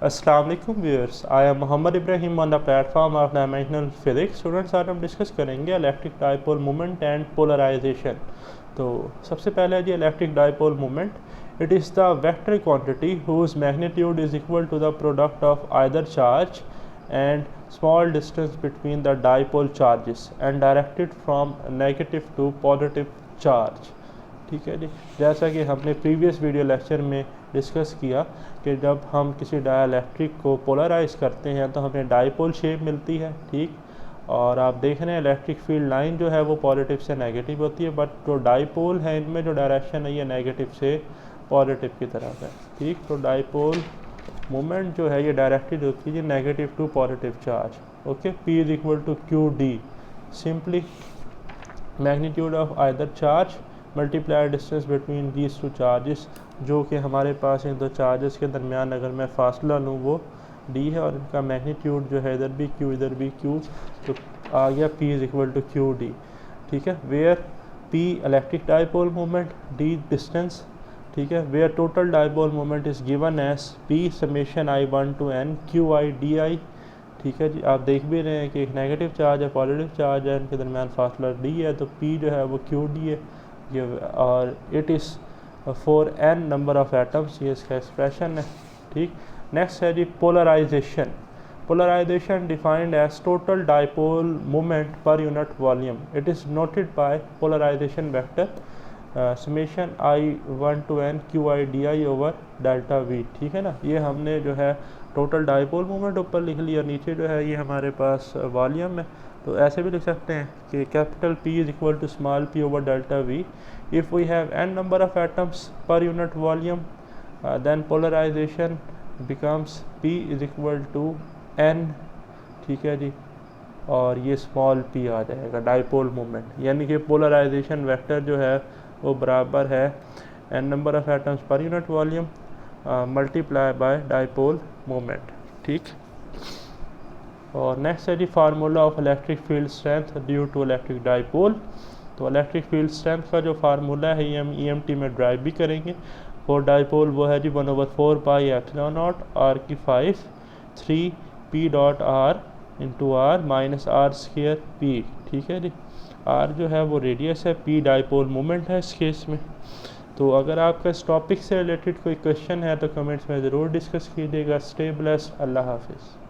Assalamu alaikum viewers, I am Muhammad Ibrahim on the platform of Dimensional Physics. Students, आज हम discuss करेंगे electric dipole moment and polarization. तो सबसे पहले है जी electric dipole moment. It is the vector quantity whose magnitude is equal to the product of either charge and small distance between the dipole charges and directed from negative to positive charge. ठीक है जी, जैसा कि हमने previous video lecture में discuss किया कि जब हम किसी डाइलेक्ट्रिक को पोलराइज करते हैं तो हमें डाइपोल शेप मिलती है। ठीक, और आप देख रहे हैं इलेक्ट्रिक फील्ड लाइन जो है वो पॉजिटिव से नेगेटिव होती है, बट जो डाइपोल है इनमें जो डायरेक्शन है ये नेगेटिव से पॉजिटिव की तरफ है। ठीक, तो डाइपोल मोमेंट जो है ये डायरेक्टेड होती है negative to positive charge. Okay, P is equal to q d, simply magnitude of either charge multiply distance between these two charges, जो कि हमारे पास इन दो चार्जेस के दरमियान अगर मैं फासला लूँ वो d है, और इनका मैग्नीट्यूड जो है इधर भी q इधर भी q, तो आ गया P is equal to q d. ठीक है, where P electric dipole moment, d distance. ठीक है, where total dipole moment is given as P summation I1 to n QI DI। ठीक है जी, आप देख भी रहे हैं कि एक नेगेटिव चार्ज है पॉजिटिव चार्ज है, इनके दरमियान फासला d है, तो P जो है वो QD है ये, और it is for n number of atoms, ये इसका एक्सप्रेशन है। ठीक, नेक्स्ट है जी polarization. Polarization defined as total dipole moment per unit volume. It is noted by polarization vector summation I1 to n QI DI over delta V। ठीक है ना, ये हमने जो है टोटल डाइपोल मोमेंट ऊपर लिख लिया, नीचे जो है ये हमारे पास वॉल्यूम है। तो ऐसे भी लिख सकते हैं कि capital P is equal to small p over delta V। If we have n number of atoms per unit volume then polarisation becomes P is equal to n। ठीक है जी, और ये स्मॉल p आ जाएगा डाइपोल मोमेंट, यानी कि polarization vector जो है वो बराबर है n number of atoms per unit volume multiply by dipole moment. ठीक, और नेक्स्ट है जी formula of electric field strength due to electric dipole. तो इलेक्ट्रिक फील्ड स्ट्रेंथ का जो फार्मूला है ये हम EMT में ड्राइव भी करेंगे। फॉर डाइपोल वो है जी 1/4 पाई एप्सिलॉन नॉट r की 5 3 p dot r into r minus r square p। ठीक है जी, r जो है वो रेडियस है, p डाइपोल मोमेंट है इस केस में। तो अगर आपका इस टॉपिक से रिलेटेड कोई क्वेश्चन है तो कमेंट्स में ज़रूर डिस्कस कीजिएगा। स्टे ब्लेस्ड, अल्लाह हाफिज़।